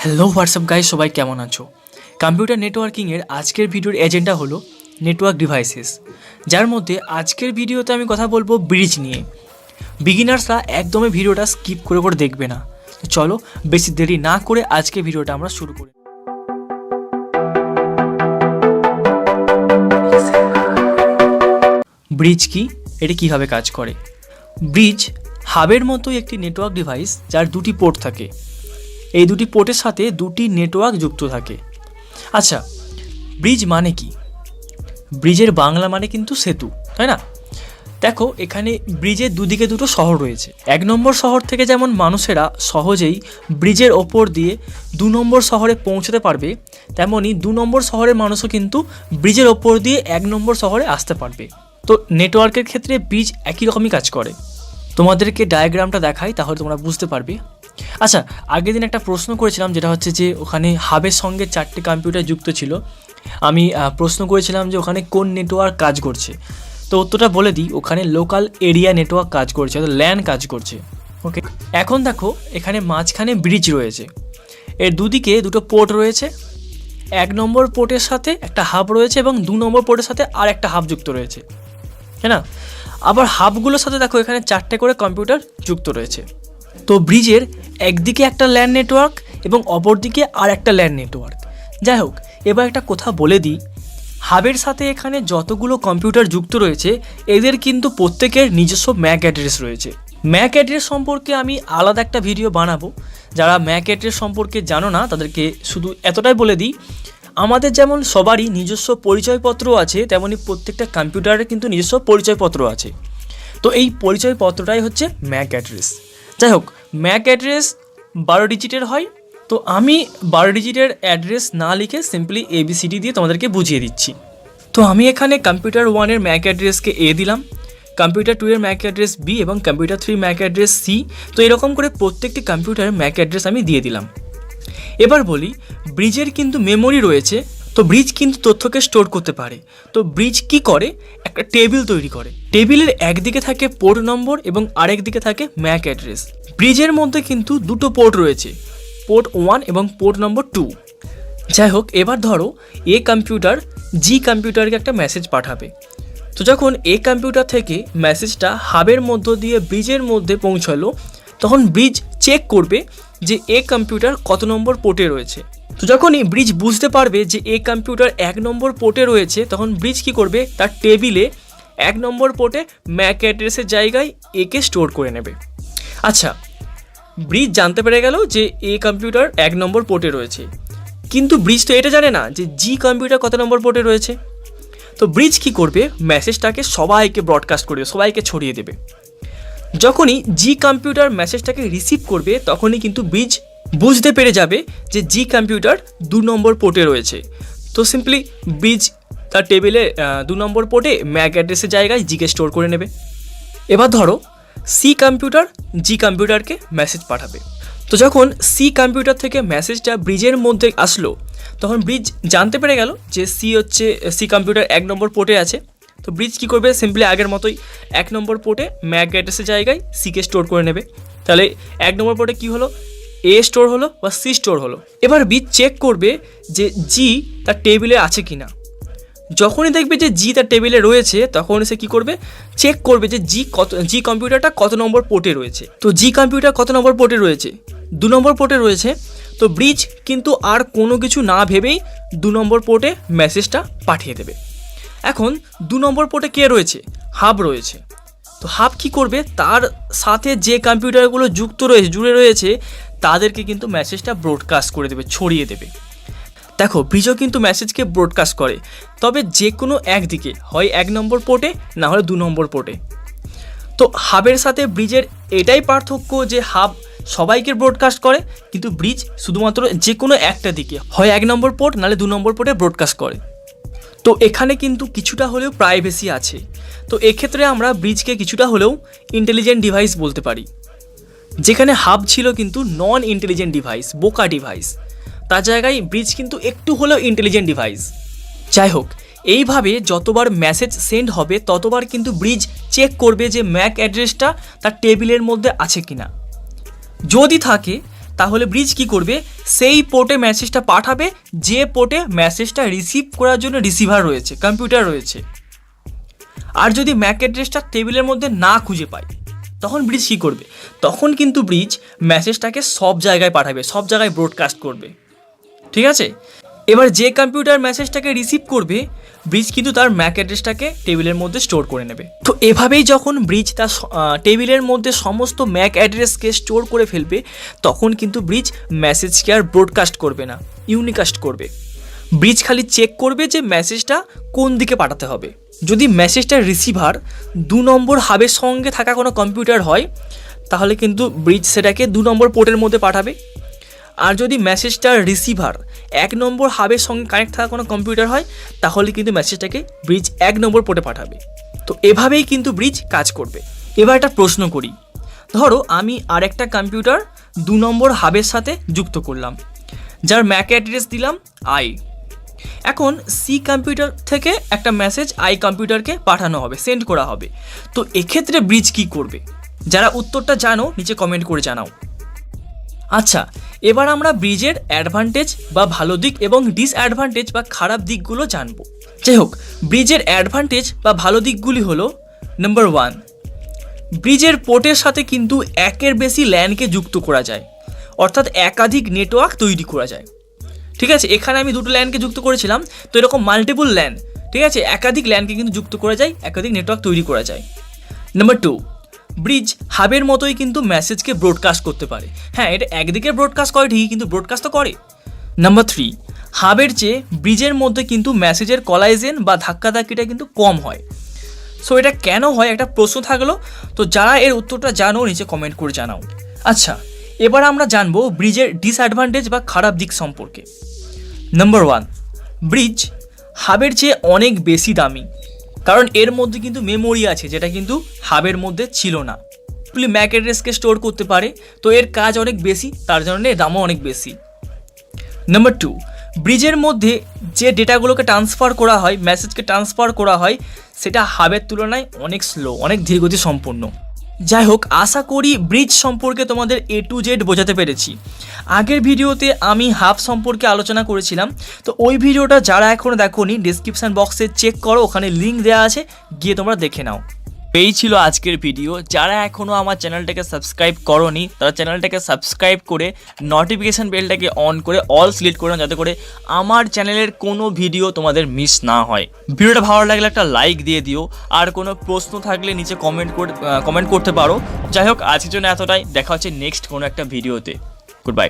Hello WhatsApp guys, সবাই কেমন আছো? কম্পিউটার নেটওয়ার্কিংয়ের আজকের ভিডিওর এজেন্ডা হলো নেটওয়ার্ক ডিভাইসেস, যার মধ্যে আজকের ভিডিওতে আমি কথা বলবো ব্রিজ নিয়ে। বিগিনার্সরা একদমই ভিডিওটা স্কিপ করে দেখবে না। তো চলো বেশি দেরি না করে আজকে ভিডিওটা আমরা শুরু করি। ব্রিজ কি, এটা কীভাবে কাজ করে? ব্রিজ হাবের মতোই একটি নেটওয়ার্ক ডিভাইস যার দুটি পোর্ট থাকে। এই দুটি পোর্টের সাথে দুটি নেটওয়ার্ক যুক্ত থাকে। আচ্ছা, ব্রিজ মানে কি? ব্রিজের বাংলা মানে কিন্তু সেতু, তাই না? দেখো, এখানে ব্রিজের দুদিকে দুটো শহর রয়েছে। 1 নম্বর শহর থেকে যেমন মানুষেরা সহজেই ব্রিজের ওপর দিয়ে 2 নম্বর শহরে পৌঁছতে পারবে, তেমনই 2 নম্বর শহরের মানুষও কিন্তু ব্রিজের ওপর দিয়ে 1 নম্বর শহরে আসতে পারবে। তো নেটওয়ার্কের ক্ষেত্রে ব্রিজ একই রকমই কাজ করে। তোমাদেরকে ডায়াগ্রামটা দেখাই, তাহলে তোমরা বুঝতে পারবে। আচ্ছা, আগের দিন একটা প্রশ্ন করেছিলাম, যেটা হচ্ছে যে ওখানে হাবের সঙ্গে 4টে কম্পিউটার যুক্ত ছিল। আমি প্রশ্ন করেছিলাম যে ওখানে কোন নেটওয়ার্ক কাজ করছে। তো উত্তরটা বলে দিই, ওখানে লোকাল এরিয়া নেটওয়ার্ক কাজ করছে, অর্থাৎ ল্যান কাজ করছে। ওকে, এখন দেখো এখানে মাঝখানে ব্রিজ রয়েছে। এর দুদিকে দুটো পোর্ট রয়েছে। 1 নম্বর পোর্টের সাথে একটা হাব রয়েছে এবং 2 নম্বর পোর্টের সাথে আর একটা হাব যুক্ত রয়েছে, তাই না? আবার হাবগুলোর সাথে দেখো এখানে 4টে করে কম্পিউটার যুক্ত রয়েছে। তো ব্রিজের একদিকে একটা ল্যান নেটওয়ার্ক এবং অপরদিকে আর একটা ল্যান নেটওয়ার্ক। যাই হোক, এবার একটা কথা বলে দিই, হাবের সাথে এখানে যতগুলো কম্পিউটার যুক্ত রয়েছে এদের কিন্তু প্রত্যেকের নিজস্ব ম্যাক অ্যাড্রেস রয়েছে। ম্যাক অ্যাড্রেস সম্পর্কে আমি আলাদা একটা ভিডিও বানাবো। যারা ম্যাক অ্যাড্রেস সম্পর্কে জানো না তাদেরকে শুধু এতটাই বলে দিই, আমাদের যেমন সবারই নিজস্ব পরিচয়পত্র আছে, তেমনি প্রত্যেকটা কম্পিউটারের কিন্তু নিজস্ব পরিচয়পত্র আছে। তো এই পরিচয়পত্রটাই হচ্ছে ম্যাক অ্যাড্রেস। যাই হোক, ম্যাক অ্যাড্রেস 12 ডিজিটের হয়। তো আমি 12 ডিজিটের অ্যাড্রেস না লিখে সিম্পলি ABCD দিয়ে তোমাদেরকে বুঝিয়ে দিচ্ছি। তো আমি এখানে কম্পিউটার 1-এর ম্যাক অ্যাড্রেসকে A দিলাম, কম্পিউটার 2-এর ম্যাক অ্যাড্রেস B এবং কম্পিউটার 3 ম্যাক অ্যাড্রেস C। তো এরকম করে প্রত্যেকটি কম্পিউটারের ম্যাক অ্যাড্রেস আমি দিয়ে দিলাম। এবার বলি, ব্রিজের কিন্তু মেমোরি রয়েছে। তো ব্রিজ কিন্তু তথ্যকে স্টোর করতে পারে। তো ব্রিজ কি করে? একটা টেবিল তৈরি করে। টেবিলের একদিকে থাকে পোর্ট নম্বর এবং আরেক দিকে থাকে ম্যাক অ্যাড্রেস। ব্রিজের মধ্যে কিন্তু দুটো পোর্ট রয়েছে, পোর্ট 1 এবং পোর্ট নম্বর 2। যাই হোক, এবার ধরো এ কম্পিউটার জি কম্পিউটারকে একটা মেসেজ পাঠাবে। তো যখন এ কম্পিউটার থেকে মেসেজটা হাবের মধ্য দিয়ে ব্রিজের মধ্যে পৌঁছালো, তখন ব্রিজ চেক করবে যে এ কম্পিউটার কত নম্বর পোর্টে রয়েছে। তো যখনই ব্রিজ বুঝতে পারবে যে এ কম্পিউটার 1 নম্বর পোর্টে রয়েছে, তখন ব্রিজ কি করবে? তার টেবিলে 1 নম্বর পোর্টে ম্যাক অ্যাড্রেসের জায়গায় একে স্টোর করে নেবে। আচ্ছা, ব্রিজ জানতে পেরে গেল যে এ কম্পিউটার 1 নম্বর পোর্টে রয়েছে, কিন্তু ব্রিজ তো এটা জানে না যে জি কম্পিউটার কত নম্বর পোর্টে রয়েছে। তো ব্রিজ কি করবে? মেসেজটাকে সবাইকে ব্রডকাস্ট করবে, সবাইকে ছড়িয়ে দেবে। যখনই জি কম্পিউটার মেসেজটাকে রিসিভ করবে, তখনই কিন্তু ব্রিজ বুঝতে পেরে যাবে যে জি কম্পিউটার 2 নম্বর পোর্টে রয়েছে। তো সিম্পলি ব্রিজ তার টেবিলে 2 নম্বর পোর্টে ম্যাক অ্যাড্রেসের জায়গায় জিকে স্টোর করে নেবে। এবার ধরো সি কম্পিউটার জি কম্পিউটারকে মেসেজ পাঠাবে। তো যখন সি কম্পিউটার থেকে মেসেজটা ব্রিজের মধ্যে আসলো, তখন ব্রিজ জানতে পেরে গেল যে সি কম্পিউটার 1 নম্বর পোর্টে আছে। তো ব্রিজ কী করবে? সিম্পলি আগের মতোই 1 নম্বর পোর্টে ম্যাক অ্যাড্রেসের জায়গায় সিকে স্টোর করে নেবে। তাহলে 1 নম্বর পোর্টে কী হলো? এ স্টোর হলো বা সি স্টোর হলো। এবার ব্রিজ চেক করবে যে জি তার টেবিলে আছে কি না। যখনই দেখবে যে জি তার টেবিলে রয়েছে, তখন সে কী করবে? চেক করবে যে জি কম্পিউটারটা কত নম্বর পোর্টে রয়েছে। তো জি কম্পিউটার কত নম্বর পোর্টে রয়েছে? 2 নম্বর পোর্টে রয়েছে। তো ব্রিজ কিন্তু আর কোনো কিছু না ভেবেই 2 নম্বর পোর্টে মেসেজটা পাঠিয়ে দেবে। এখন 2 নম্বর পোর্টে কে রয়েছে? হাব রয়েছে। তো হাব কী করবে? তার সাথে যে কম্পিউটারগুলো জুড়ে রয়েছে তাদেরকে কিন্তু মেসেজটা ব্রডকাস্ট করে দেবে, ছড়িয়ে দেবে। দেখো, ব্রিজও কিন্তু মেসেজকে ব্রডকাস্ট করে, তবে যে কোনো একদিকে, হয় 1 নম্বর পোর্টে, না হলে 2 নম্বর পোর্টে। তো হাবের সাথে ব্রিজের এটাই পার্থক্য যে হাব সবাইকে ব্রডকাস্ট করে, কিন্তু ব্রিজ শুধুমাত্র যে কোনো একটা দিকে, হয় 1 নম্বর পোর্ট নাহলে 2 নম্বর পোর্টে ব্রডকাস্ট করে। তো এখানে কিন্তু কিছুটা হলেও প্রাইভেসি আছে। তো এক্ষেত্রে আমরা ব্রিজকে কিছুটা হলেও ইন্টেলিজেন্ট ডিভাইস বলতে পারি। যেখানে হাব ছিল কিন্তু নন ইন্টেলিজেন্ট ডিভাইস, বোকা ডিভাইস, তার জায়গায় ব্রিজ কিন্তু একটু হলেও ইন্টেলিজেন্ট ডিভাইস। যাই হোক, এইভাবে যতবার মেসেজ সেন্ড হবে ততবার কিন্তু ব্রিজ চেক করবে যে ম্যাক অ্যাড্রেসটা তার টেবিলের মধ্যে আছে কিনা। যদি থাকে তাহলে ব্রিজ কি করবে, সেই পোর্টে মেসেজটা পাঠাবে যে পোর্টে মেসেজটা রিসিভ করার জন্য রিসিভার রয়েছে, কম্পিউটার রয়েছে। আর যদি ম্যাক অ্যাড্রেসটা টেবিলের মধ্যে না খুঁজে পায় তখন ব্রিজ কী করবে, তখন কিন্তু ব্রিজ মেসেজটাকে সব জায়গায় পাঠাবে, সব জায়গায় ব্রডকাস্ট করবে। ঠিক আছে, এবার যে কম্পিউটার মেসেজটাকে রিসিভ করবে ব্রিজ কিন্তু তার ম্যাক অ্যাড্রেসটাকে টেবিলের মধ্যে স্টোর করে নেবে। তো এভাবেই যখন ব্রিজ তার টেবিলের মধ্যে সমস্ত ম্যাক অ্যাড্রেসকে স্টোর করে ফেলবে তখন কিন্তু ব্রিজ মেসেজকে আর ব্রডকাস্ট করবে না, ইউনিকাস্ট করবে। ব্রিজ খালি চেক করবে যে মেসেজটা কোন দিকে পাঠাতে হবে। যদি মেসেজটার রিসিভার 2 নম্বর হাবের সঙ্গে থাকা কোনো কম্পিউটার হয় তাহলে কিন্তু ব্রিজ সেটাকে 2 নম্বর পোর্টের মধ্যে পাঠাবে। আর যদি মেসেজটার রিসিভার 1 নম্বর হাবের সঙ্গে কানেক্ট থাকা কোনো কম্পিউটার হয় তাহলে কিন্তু মেসেজটাকে ব্রিজ 1 নম্বর পোর্টে পাঠাবে। তো এভাবেই কিন্তু ব্রিজ কাজ করবে। এবার একটা প্রশ্ন করি, ধরো আমি আরেকটা কম্পিউটার 2 নম্বর হাবের সাথে যুক্ত করলাম, যার ম্যাক অ্যাড্রেস দিলাম আই। এখন সি কম্পিউটার থেকে একটা মেসেজ আই কম্পিউটারকে পাঠানো হবে, সেন্ড করা হবে। তো এক্ষেত্রে ব্রিজ কি করবে? যারা উত্তরটা জানো নিচে কমেন্ট করে জানাও। আচ্ছা, এবার আমরা ব্রিজের অ্যাডভান্টেজ বা ভালো দিক এবং ডিসঅ্যাডভান্টেজ বা খারাপ দিকগুলো জানবো। যাই হোক, ব্রিজের অ্যাডভান্টেজ বা ভালো দিকগুলি হলো, নাম্বার 1, ব্রিজের পোর্টের সাথে কিন্তু একের বেশি ল্যানকে যুক্ত করা যায়, অর্থাৎ একাধিক নেটওয়ার্ক তৈরি করা যায়। ঠিক আছে, এখানে আমি 2টো ল্যানকে যুক্ত করেছিলাম, তো এরকম মাল্টিপল ল্যান, ঠিক আছে, একাধিক ল্যানকে কিন্তু যুক্ত করা যায়, একাধিক নেটওয়ার্ক তৈরি করা যায়। নাম্বার 2, ব্রিজ হাবের মতোই কিন্তু মেসেজকে ব্রডকাস্ট করতে পারে। হ্যাঁ, এটা একদিকে ব্রডকাস্ট করে ঠিকই, কিন্তু ব্রডকাস্ট তো করে। নাম্বার 3, হাবের চেয়ে ব্রিজের মধ্যে কিন্তু মেসেজের কলাইজেন বা ধাক্কাধাক্কিটা কিন্তু কম হয়। সো এটা কেন হয় একটা প্রশ্ন থাকলো, তো যারা এর উত্তরটা জানো নিচে কমেন্ট করে জানাও। আচ্ছা, এবার আমরা জানবো ব্রিজের ডিসঅ্যাডভান্টেজ বা খারাপ দিক সম্পর্কে। নাম্বার 1, ব্রিজ হাবের চেয়ে অনেক বেশি দামি, কারণ এর মধ্যে কিন্তু মেমোরি আছে যেটা কিন্তু হাবের মধ্যে ছিল না। ম্যাক অ্যাড্রেসকে স্টোর করতে পারে, তো এর কাজ অনেক বেশি, তার জন্য দামও অনেক বেশি। নাম্বার 2, ব্রিজের মধ্যে যে ডেটাগুলোকে ট্রান্সফার করা হয়, মেসেজকে ট্রান্সফার করা হয়, সেটা হাবের তুলনায় অনেক স্লো, অনেক ধীরগতি সম্পন্ন। যাই হোক, আশা করি ব্রিজ সম্পর্কে তোমাদের A to Z বোঝাতে পেরেছি। আগের ভিডিওতে আমি হাব সম্পর্কে আলোচনা করেছিলাম, তো ওই ভিডিওটা যারা এখনও দেখোনি ডেসক্রিপশান বক্সে চেক করো, ওখানে লিঙ্ক দেওয়া আছে, গিয়ে তোমরা দেখে নাও। এই ছিল আজকের ভিডিও। যারা এখনও আমার চ্যানেলটাকে সাবস্ক্রাইব করোনি তারা চ্যানেলটাকে সাবস্ক্রাইব করে নোটিফিকেশান বেলটাকে অন করে অল সিলেক্ট করে নাও, যাতে করে আমার চ্যানেলের কোনো ভিডিও তোমাদের মিস না হয়। ভিডিওটা ভালো লাগলে একটা লাইক দিয়ে দিও, আর কোনো প্রশ্ন থাকলে নিচে কমেন্ট করতে পারো। যাই হোক, আজকের জন্য এতটাই, দেখা হচ্ছে নেক্সট কোনো একটা ভিডিওতে। Good bye.